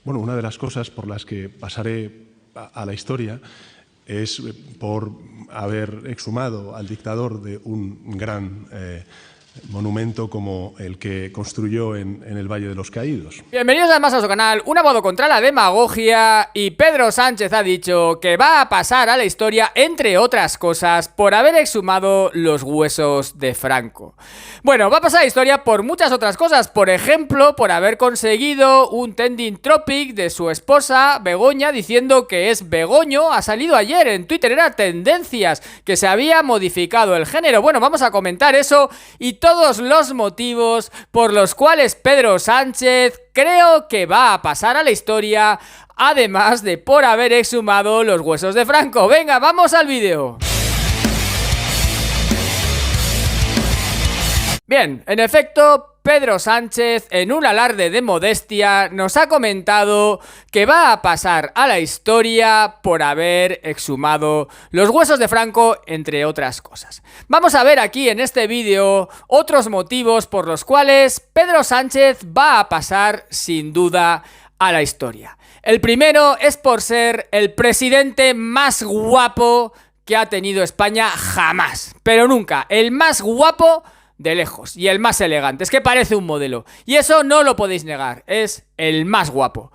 Bueno, una de las cosas por las que pasaré a la historia es por haber exhumado al dictador de un gran monumento como el que construyó en el Valle de los Caídos. Bienvenidos además a su canal, un abogado contra la demagogia, y Pedro Sánchez ha dicho que va a pasar a la historia, entre otras cosas, por haber exhumado los huesos de Franco. Bueno, va a pasar a la historia por muchas otras cosas, por ejemplo, por haber conseguido un trending topic de su esposa, Begoña, diciendo que es Begoño. Ha salido ayer en Twitter, era tendencias, que se había modificado el género. Bueno, vamos a comentar eso y todos los motivos por los cuales Pedro Sánchez creo que va a pasar a la historia, además de por haber exhumado los huesos de Franco. Venga, vamos al vídeo. Bien, en efecto, Pedro Sánchez, en un alarde de modestia, nos ha comentado que va a pasar a la historia por haber exhumado los huesos de Franco, entre otras cosas. Vamos a ver aquí en este vídeo otros motivos por los cuales Pedro Sánchez va a pasar sin duda a la historia. El primero es por ser el presidente más guapo que ha tenido España jamás, pero nunca, el más guapo de lejos, y el más elegante, es que parece un modelo, y eso no lo podéis negar, es el más guapo.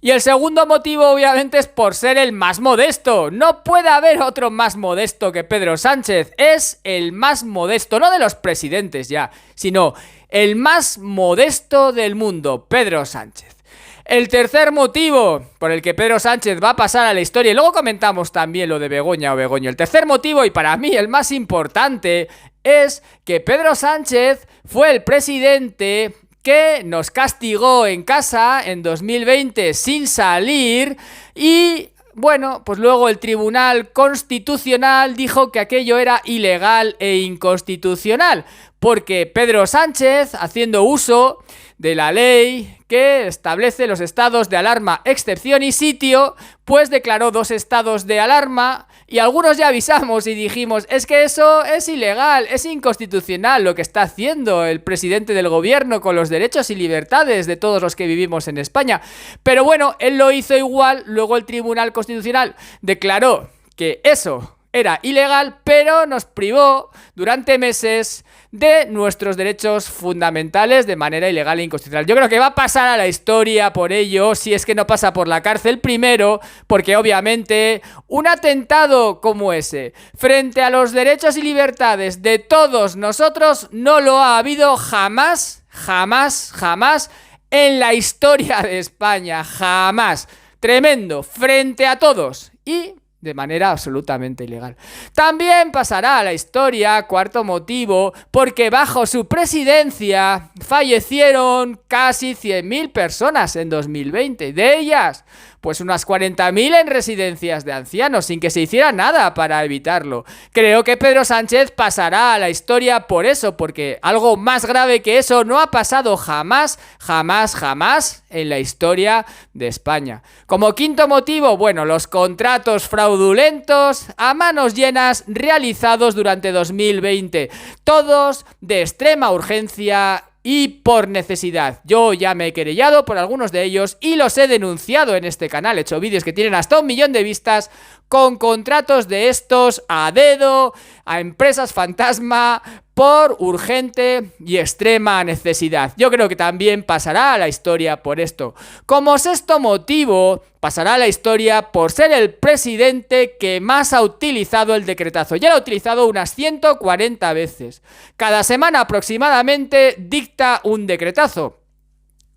Y el segundo motivo obviamente es por ser el más modesto. No puede haber otro más modesto que Pedro Sánchez, es el más modesto, no de los presidentes ya, sino el más modesto del mundo, Pedro Sánchez. El tercer motivo por el que Pedro Sánchez va a pasar a la historia, y luego comentamos también lo de Begoña o Begoño, el tercer motivo, y para mí el más importante, es que Pedro Sánchez fue el presidente que nos castigó en casa en 2020 sin salir y, bueno, pues luego el Tribunal Constitucional dijo que aquello era ilegal e inconstitucional, porque Pedro Sánchez, haciendo uso de la ley que establece los estados de alarma, excepción y sitio, pues declaró 2 estados de alarma, y algunos ya avisamos y dijimos, es que eso es ilegal, es inconstitucional lo que está haciendo el presidente del gobierno con los derechos y libertades de todos los que vivimos en España. Pero bueno, él lo hizo igual, luego el Tribunal Constitucional declaró que eso era ilegal, pero nos privó durante meses de nuestros derechos fundamentales de manera ilegal e inconstitucional. Yo creo que va a pasar a la historia por ello, si es que no pasa por la cárcel primero, porque obviamente un atentado como ese frente a los derechos y libertades de todos nosotros no lo ha habido jamás, jamás, jamás en la historia de España, jamás. Tremendo, frente a todos y de manera absolutamente ilegal. También pasará a la historia, cuarto motivo, porque bajo su presidencia fallecieron casi 100.000 personas en 2020. De ellas, pues unas 40.000 en residencias de ancianos, sin que se hiciera nada para evitarlo. Creo que Pedro Sánchez pasará a la historia por eso, porque algo más grave que eso no ha pasado jamás, jamás, jamás en la historia de España. Como quinto motivo, bueno, los contratos fraudulentos a manos llenas realizados durante 2020. Todos de extrema urgencia y por necesidad. Yo ya me he querellado por algunos de ellos y los he denunciado en este canal. He hecho vídeos que tienen hasta 1 millón de vistas con contratos de estos a dedo, a empresas fantasma, por urgente y extrema necesidad. Yo creo que también pasará a la historia por esto. Como sexto motivo, pasará a la historia por ser el presidente que más ha utilizado el decretazo. Ya lo ha utilizado unas 140 veces. Cada semana aproximadamente dicta un decretazo.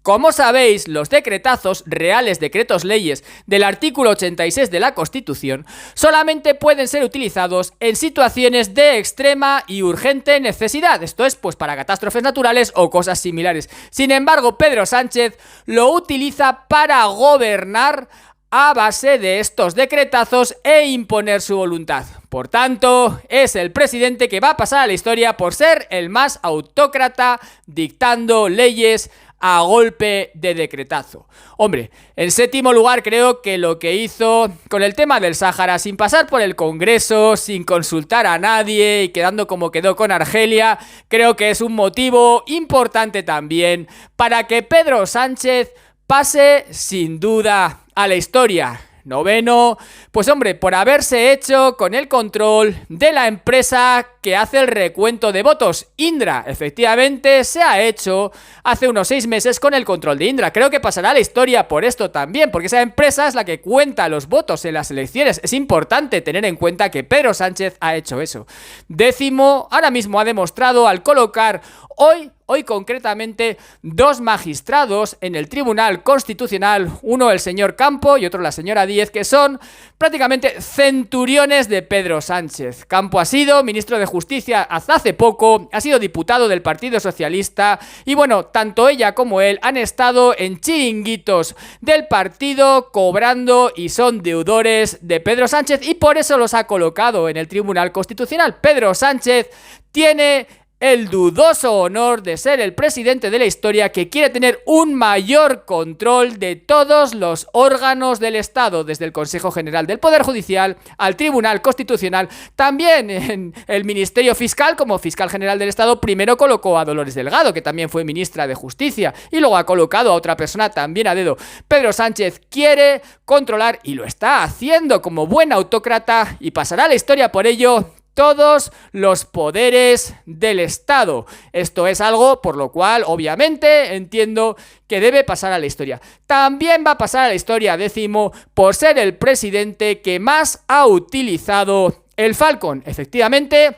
Como sabéis, los decretazos, reales decretos leyes del artículo 86 de la Constitución, solamente pueden ser utilizados en situaciones de extrema y urgente necesidad. Esto es, pues, para catástrofes naturales o cosas similares. Sin embargo, Pedro Sánchez lo utiliza para gobernar a base de estos decretazos e imponer su voluntad. Por tanto, es el presidente que va a pasar a la historia por ser el más autócrata dictando leyes a golpe de decretazo. Hombre, en séptimo lugar creo que lo que hizo con el tema del Sáhara, sin pasar por el Congreso, sin consultar a nadie y quedando como quedó con Argelia, creo que es un motivo importante también para que Pedro Sánchez pase sin duda a la historia. Noveno, pues hombre, por haberse hecho con el control de la empresa que hace el recuento de votos. Indra, efectivamente, se ha hecho hace unos 6 meses con el control de Indra. Creo que pasará a la historia por esto también, porque esa empresa es la que cuenta los votos en las elecciones. Es importante tener en cuenta que Pedro Sánchez ha hecho eso. Décimo, ahora mismo ha demostrado al colocar hoy concretamente 2 magistrados en el Tribunal Constitucional, uno el señor Campo y otro la señora Díez, que son prácticamente centuriones de Pedro Sánchez. Campo ha sido ministro de Justicia hasta hace poco, ha sido diputado del Partido Socialista y bueno, tanto ella como él han estado en chiringuitos del partido cobrando y son deudores de Pedro Sánchez y por eso los ha colocado en el Tribunal Constitucional. Pedro Sánchez tiene el dudoso honor de ser el presidente de la historia que quiere tener un mayor control de todos los órganos del Estado, desde el Consejo General del Poder Judicial al Tribunal Constitucional. También en el Ministerio Fiscal, como fiscal general del Estado, primero colocó a Dolores Delgado, que también fue ministra de Justicia, y luego ha colocado a otra persona también a dedo. Pedro Sánchez quiere controlar, y lo está haciendo como buen autócrata, y pasará a la historia por ello, todos los poderes del Estado. Esto es algo por lo cual, obviamente, entiendo que debe pasar a la historia. También va a pasar a la historia, décimo, por ser el presidente que más ha utilizado el Falcon. Efectivamente,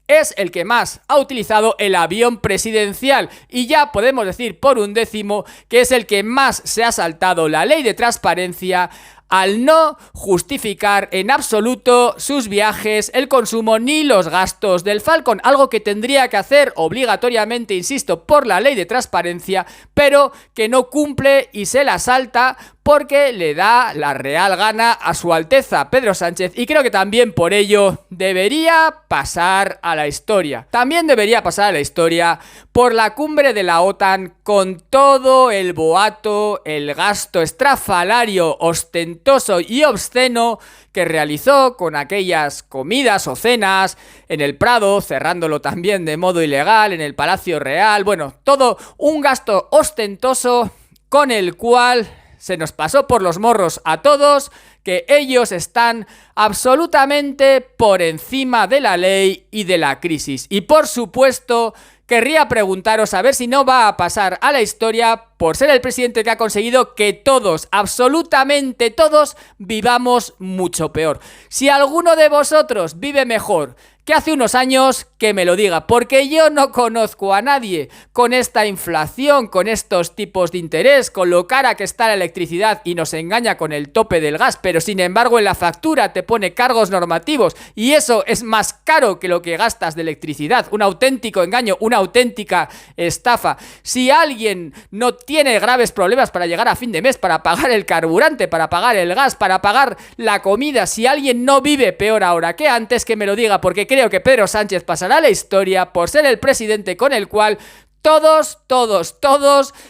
es el que más ha utilizado el avión presidencial y ya podemos decir por undécimo que es el que más se ha saltado la ley de transparencia al no justificar en absoluto sus viajes, el consumo ni los gastos del Falcon, algo que tendría que hacer obligatoriamente, insisto, por la ley de transparencia, pero que no cumple y se la salta porque le da la real gana a su Alteza Pedro Sánchez y creo que también por ello debería pasar a la historia. También debería pasar a la historia por la cumbre de la OTAN con todo el boato, el gasto estrafalario, ostentoso y obsceno que realizó con aquellas comidas o cenas en el Prado, cerrándolo también de modo ilegal, en el Palacio Real, bueno, todo un gasto ostentoso con el cual se nos pasó por los morros a todos que ellos están absolutamente por encima de la ley y de la crisis. Y por supuesto, querría preguntaros a ver si no va a pasar a la historia por ser el presidente que ha conseguido que todos, absolutamente todos, vivamos mucho peor. Si alguno de vosotros vive mejor que hace unos años, que me lo diga, porque yo no conozco a nadie con esta inflación, con estos tipos de interés, con lo cara que está la electricidad y nos engaña con el tope del gas, pero sin embargo en la factura te pone cargos normativos y eso es más caro que lo que gastas de electricidad. Un auténtico engaño, una auténtica estafa. Si alguien no tiene graves problemas para llegar a fin de mes, para pagar el carburante, para pagar el gas, para pagar la comida, si alguien no vive peor ahora que antes, que me lo diga, porque creo que Pedro Sánchez pasará a la historia por ser el presidente con el cual todos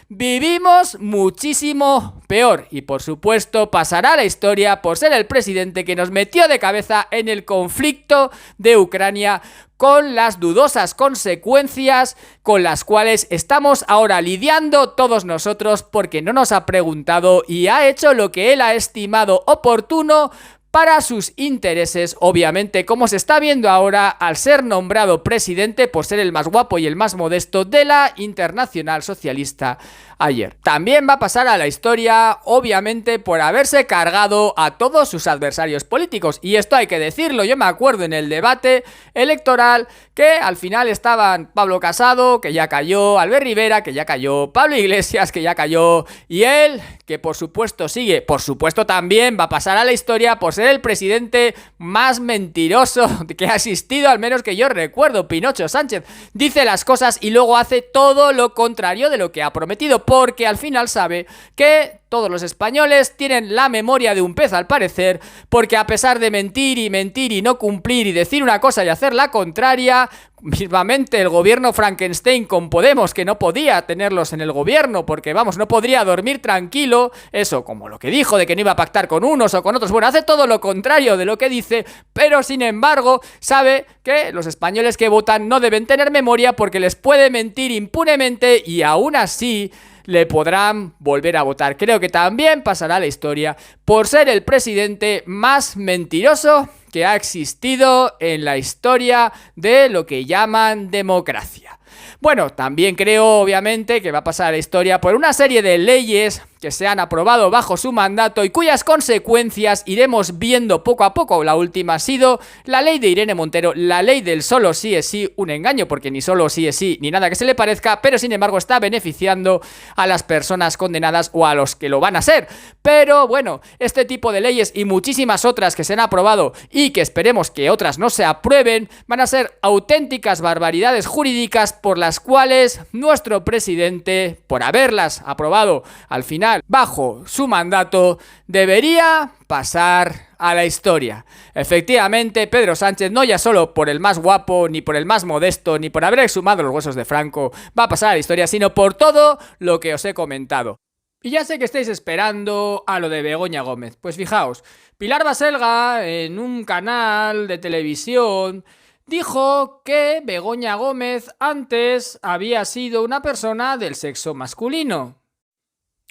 vivimos muchísimo peor. Y por supuesto pasará a la historia por ser el presidente que nos metió de cabeza en el conflicto de Ucrania, con las dudosas consecuencias con las cuales estamos ahora lidiando todos nosotros, porque no nos ha preguntado y ha hecho lo que él ha estimado oportuno para sus intereses, obviamente, como se está viendo ahora al ser nombrado presidente por ser el más guapo y el más modesto de la Internacional Socialista ayer. También va a pasar a la historia, obviamente, por haberse cargado a todos sus adversarios políticos. Y esto hay que decirlo, yo me acuerdo en el debate electoral que al final estaban Pablo Casado, que ya cayó, Albert Rivera, que ya cayó, Pablo Iglesias, que ya cayó, y él, que por supuesto sigue, por supuesto también va a pasar a la historia por ser el presidente más mentiroso que ha existido, al menos que yo recuerdo. Pinocho Sánchez dice las cosas y luego hace todo lo contrario de lo que ha prometido, porque al final sabe que todos los españoles tienen la memoria de un pez, al parecer, porque a pesar de mentir y no cumplir y decir una cosa y hacer la contraria, mismamente el gobierno Frankenstein con Podemos, que no podía tenerlos en el gobierno porque, vamos, no podría dormir tranquilo, eso, como lo que dijo de que no iba a pactar con unos o con otros, bueno, hace todo lo contrario de lo que dice, pero sin embargo sabe que los españoles que votan no deben tener memoria porque les puede mentir impunemente y aún así le podrán volver a votar. Creo que también pasará a la historia por ser el presidente más mentiroso que ha existido en la historia de lo que llaman democracia. Bueno, también creo obviamente que va a pasar a la historia por una serie de leyes que se han aprobado bajo su mandato y cuyas consecuencias iremos viendo poco a poco. La última ha sido la ley de Irene Montero, la ley del solo sí es sí, un engaño porque ni solo sí es sí ni nada que se le parezca, pero sin embargo está beneficiando a las personas condenadas o a los que lo van a ser. Pero bueno, este tipo de leyes y muchísimas otras que se han aprobado y que esperemos que otras no se aprueben, van a ser auténticas barbaridades jurídicas por las cuales nuestro presidente, por haberlas aprobado al final bajo su mandato, debería pasar a la historia. Efectivamente, Pedro Sánchez, no ya solo por el más guapo, ni por el más modesto, ni por haber exhumado los huesos de Franco, va a pasar a la historia, sino por todo lo que os he comentado. Y ya sé que estáis esperando a lo de Begoña Gómez. Pues fijaos, Pilar Baselga, en un canal de televisión, dijo que Begoña Gómez antes había sido una persona del sexo masculino.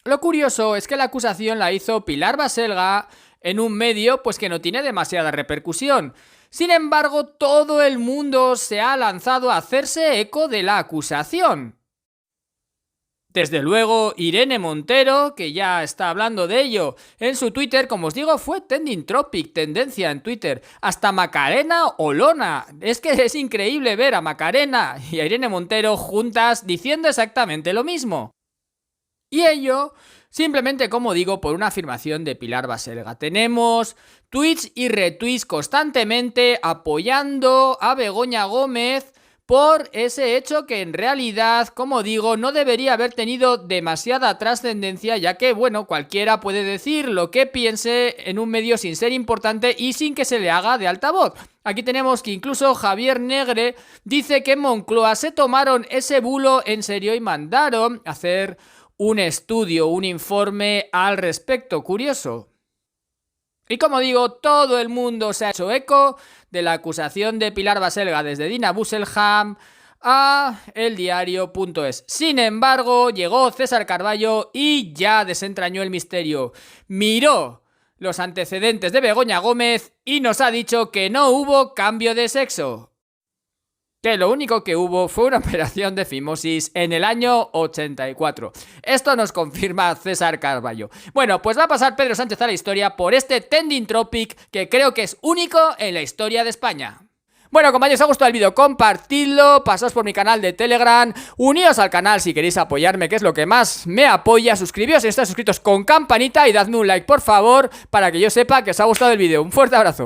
Lo curioso es que la acusación la hizo Pilar Baselga en un medio pues que no tiene demasiada repercusión. Sin embargo, todo el mundo se ha lanzado a hacerse eco de la acusación. Desde luego, Irene Montero, que ya está hablando de ello en su Twitter, como os digo, fue trending topic, tendencia en Twitter. Hasta Macarena Olona. Es que es increíble ver a Macarena y a Irene Montero juntas diciendo exactamente lo mismo. Y ello, simplemente como digo, por una afirmación de Pilar Baselga. Tenemos tweets y retweets constantemente apoyando a Begoña Gómez por ese hecho que en realidad, como digo, no debería haber tenido demasiada trascendencia, ya que, bueno, cualquiera puede decir lo que piense en un medio sin ser importante y sin que se le haga de altavoz. Aquí tenemos que incluso Javier Negre dice que en Moncloa se tomaron ese bulo en serio y mandaron a hacer un estudio, un informe al respecto. Curioso. Y como digo, todo el mundo se ha hecho eco de la acusación de Pilar Baselga, desde Dina Busselham a eldiario.es. Sin embargo, llegó César Carballo y ya desentrañó el misterio. Miró los antecedentes de Begoña Gómez y nos ha dicho que no hubo cambio de sexo. Que lo único que hubo fue una operación de fimosis en el año 84. Esto nos confirma César Carballo. Bueno, pues va a pasar Pedro Sánchez a la historia por este trending topic que creo que es único en la historia de España. Bueno, compañeros, si os ha gustado el vídeo, compartidlo, pasaos por mi canal de Telegram, uníos al canal si queréis apoyarme, que es lo que más me apoya, suscribíos si estáis suscritos con campanita y dadme un like, por favor, para que yo sepa que os ha gustado el vídeo. Un fuerte abrazo.